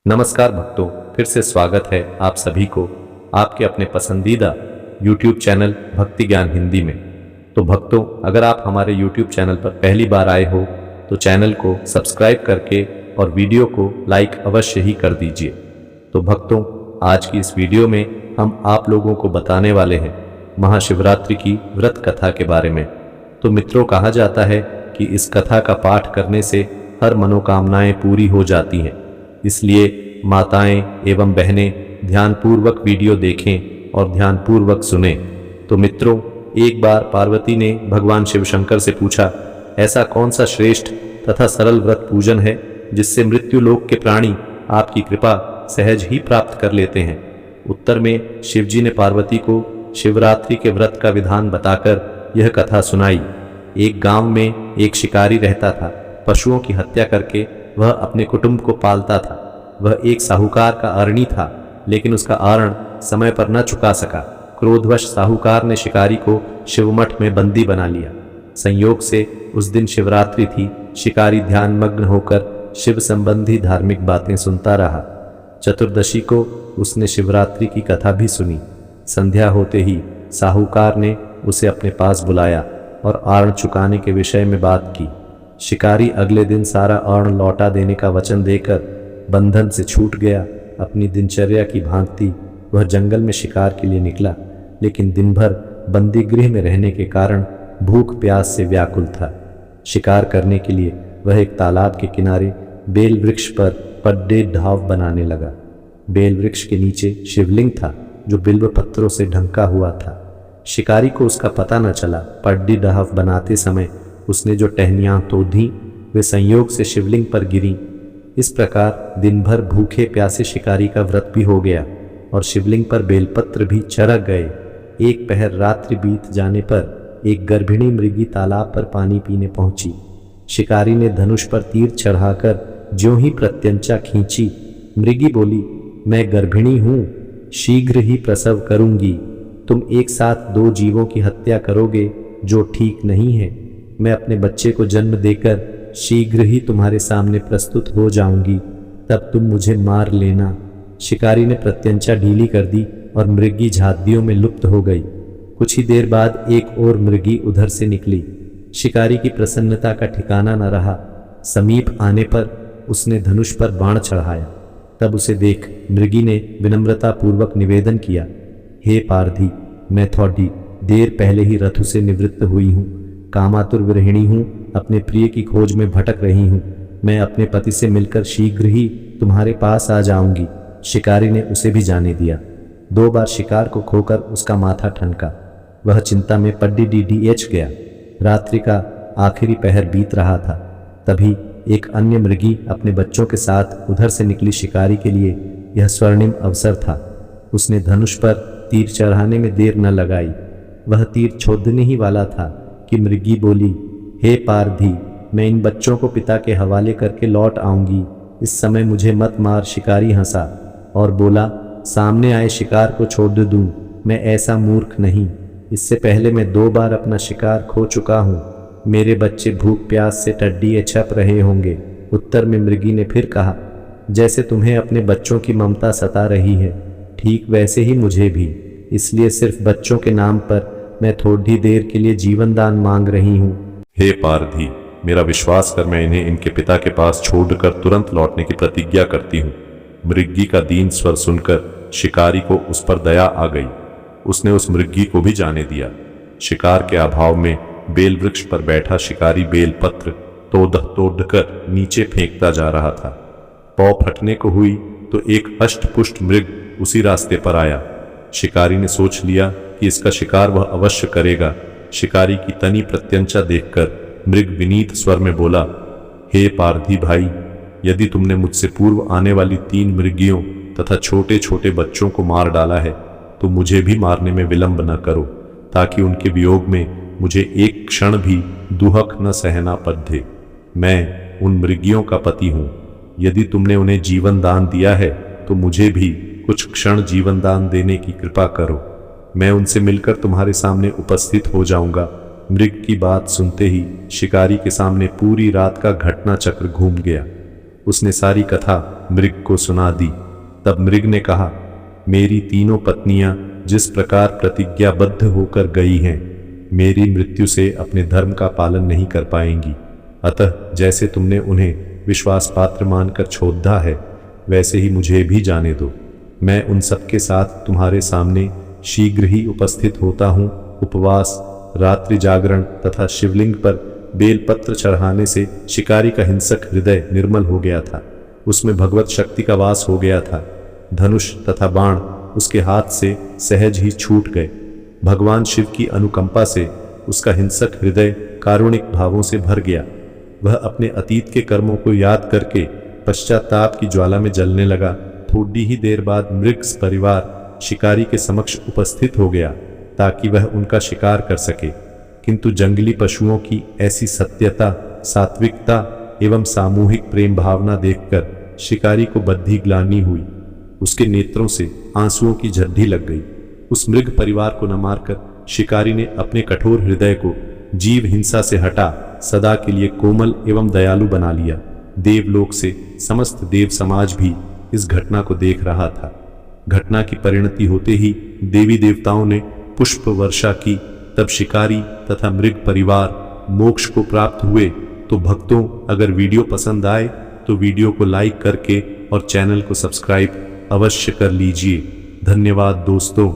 नमस्कार भक्तों, फिर से स्वागत है आप सभी को आपके अपने पसंदीदा YouTube चैनल भक्ति ज्ञान हिंदी में। तो भक्तों, अगर आप हमारे YouTube चैनल पर पहली बार आए हो तो चैनल को सब्सक्राइब करके और वीडियो को लाइक अवश्य ही कर दीजिए। तो भक्तों, आज की इस वीडियो में हम आप लोगों को बताने वाले हैं महाशिवरात्रि की व्रत कथा के बारे में। तो मित्रों, कहा जाता है कि इस कथा का पाठ करने से हर मनोकामनाएं पूरी हो जाती हैं। इसलिए माताएं एवं बहनें ध्यानपूर्वक वीडियो देखें और ध्यानपूर्वक सुनें। तो मित्रों, एक बार पार्वती ने भगवान शिव शंकर से पूछा, ऐसा कौन सा श्रेष्ठ तथा सरल व्रत पूजन है जिससे मृत्यु लोक के प्राणी आपकी कृपा सहज ही प्राप्त कर लेते हैं। उत्तर में शिवजी ने पार्वती को शिवरात्रि के व्रत का विधान बताकर यह कथा सुनाई। एक गांव में एक शिकारी रहता था। पशुओं की हत्या करके वह अपने कुटुंब को पालता था। वह एक साहूकार का अरणी था, लेकिन उसका आरण समय पर न चुका सका। क्रोधवश साहूकार ने शिकारी को शिवमठ में बंदी बना लिया। संयोग से उस दिन शिवरात्रि थी। शिकारी ध्यानमग्न होकर शिव संबंधी धार्मिक बातें सुनता रहा। चतुर्दशी को उसने शिवरात्रि की कथा भी सुनी। संध्या होते ही साहूकार ने उसे अपने पास बुलाया और आरण चुकाने के विषय में बात की। शिकारी अगले दिन सारा आरण लौटा देने का वचन देकर बंधन से छूट गया। अपनी दिनचर्या की भांति वह जंगल में शिकार के लिए निकला, लेकिन दिन भर बंदी गृह में रहने के कारण भूख प्यास से व्याकुल था। शिकार करने के लिए वह एक तालाब के किनारे बेल वृक्ष पर पड्डे ढाव बनाने लगा। बेल वृक्ष के नीचे शिवलिंग था जो बिल्व पत्रों से ढंका हुआ था। शिकारी को उसका पता न चला। पड्डी ढाव बनाते समय उसने जो टहनियां तोड़ी वे संयोग से शिवलिंग पर गिरी। इस प्रकार दिन भर भूखे प्यासे शिकारी का व्रत भी हो गया और शिवलिंग पर बेलपत्र भी चढ़ गए। एक पहर रात्रि बीत जाने पर एक गर्भिणी मृगी तालाब पर पानी पीने पहुंची। शिकारी ने धनुष पर तीर चढ़ाकर ज्यों ही प्रत्यंचा खींची, मृगी बोली, मैं गर्भिणी हूं, शीघ्र ही प्रसव करूंगी। तुम एक साथ दो जीवों की हत्या करोगे जो ठीक नहीं है। मैं अपने बच्चे को जन्म देकर शीघ्र ही तुम्हारे सामने प्रस्तुत हो जाऊंगी, तब तुम मुझे मार लेना। शिकारी ने प्रत्यंचा ढीली कर दी और मृगी झादियों में लुप्त हो गई। कुछ ही देर बाद एक और मृगी उधर से निकली। शिकारी की प्रसन्नता का ठिकाना न रहा। समीप आने पर उसने धनुष पर बाण चढ़ाया। तब उसे देख मृगी ने विनम्रता पूर्वक निवेदन किया, हे पारधी, मैं थोड़ी देर पहले ही रथु से निवृत्त हुई हूँ। कामातुर विरहिणी हूँ, अपने प्रिय की खोज में भटक रही हूँ। मैं अपने पति से मिलकर शीघ्र ही तुम्हारे पास आ जाऊंगी। शिकारी ने उसे भी जाने दिया। 2 बार शिकार को खोकर उसका माथा ठनका। वह चिंता में पड्डी डीडीएच गया। रात्रि का आखिरी पहर बीत रहा था। तभी एक अन्य मृगी अपने बच्चों के साथ उधर से निकली। शिकारी के लिए यह स्वर्णिम अवसर था। उसने धनुष पर तीर चढ़ाने में देर न लगाई। वह तीर छोड़ने ही वाला था कि मृगी बोली, हे पारधी, मैं इन बच्चों को पिता के हवाले करके लौट आऊंगी। इस समय मुझे मत मार। शिकारी हंसा और बोला, सामने आए शिकार को छोड़ दूं, मैं ऐसा मूर्ख नहीं। इससे पहले मैं 2 बार अपना शिकार खो चुका हूँ। मेरे बच्चे भूख प्यास से टड्डिए छप रहे होंगे। उत्तर में मृगी ने फिर कहा, जैसे तुम्हें अपने बच्चों की ममता सता रही है, ठीक वैसे ही मुझे भी। इसलिए सिर्फ बच्चों के नाम पर मैं थोड़ी देर के लिए जीवन दान मांग रही हूँ। हे पारधी, मेरा विश्वास कर, मैं इन्हें इनके पिता के पास छोड़कर तुरंत लौटने की प्रतिज्ञा करती हूँ। मृगी का दीन स्वर सुनकर शिकारी को उस पर दया आ गई। उसने उस मृगी को भी जाने दिया। शिकार के अभाव में बेल वृक्ष पर बैठा शिकारी बेल पत्र तोड़ कर नीचे फेंकता जा रहा था। पौ फटने को हुई तो एक हष्ट-पुष्ट मृग उसी रास्ते पर आया। शिकारी ने सोच लिया कि इसका शिकार वह अवश्य करेगा। शिकारी की तनी प्रत्यंचा देखकर मृग विनीत स्वर में बोला, हे पारधी भाई, यदि तुमने मुझसे पूर्व आने वाली 3 मृगियों तथा छोटे छोटे बच्चों को मार डाला है तो मुझे भी मारने में विलंब न करो, ताकि उनके वियोग में मुझे एक क्षण भी दुहक न सहना पड़े। मैं उन मृगियों का पति हूँ। यदि तुमने उन्हें जीवन दान दिया है तो मुझे भी कुछ क्षण जीवन दान देने की कृपा करो। मैं उनसे मिलकर तुम्हारे सामने उपस्थित हो जाऊंगा। मृग की बात सुनते ही शिकारी के सामने पूरी रात का घटना चक्र घूम गया। उसने सारी कथा मृग को सुना दी। तब मृग ने कहा, मेरी तीनों पत्नियां जिस प्रकार प्रतिज्ञाबद्ध होकर गई हैं, मेरी मृत्यु से अपने धर्म का पालन नहीं कर पाएंगी। अतः जैसे तुमने उन्हें विश्वास पात्र मानकर छोड़ा है, वैसे ही मुझे भी जाने दो। मैं उन सबके साथ तुम्हारे सामने शीघ्र ही उपस्थित होता हूँ। उपवास, रात्रि जागरण तथा शिवलिंग पर बेलपत्र चढ़ाने से शिकारी का हिंसक हृदय निर्मल हो गया था। उसमें भगवत शक्ति का वास हो गया था। धनुष तथा बाण उसके हाथ से सहज ही छूट गए। भगवान शिव की अनुकंपा से उसका हिंसक हृदय कारुणिक भावों से भर गया। वह अपने अतीत के कर्मों को याद करके पश्चाताप की ज्वाला में जलने लगा। थोड़ी ही देर बाद मृग परिवार शिकारी के समक्ष उपस्थित हो गया ताकि वह उनका शिकार कर सके, किंतु जंगली पशुओं की ऐसी सत्यता, सात्विकता एवं सामूहिक प्रेम भावना देखकर शिकारी को बद्धी ग्लानि हुई। उसके नेत्रों से आंसुओं की झड्डी लग गई। उस मृग परिवार को न मारकर शिकारी ने अपने कठोर हृदय को जीव हिंसा से हटा सदा के लिए कोमल एवं दयालु बना लिया। देवलोक से समस्त देव समाज भी इस घटना को देख रहा था। घटना की परिणति होते ही देवी देवताओं ने पुष्प वर्षा की। तब शिकारी तथा मृग परिवार मोक्ष को प्राप्त हुए। तो भक्तों, अगर वीडियो पसंद आए तो वीडियो को लाइक करके और चैनल को सब्सक्राइब अवश्य कर लीजिए। धन्यवाद दोस्तों।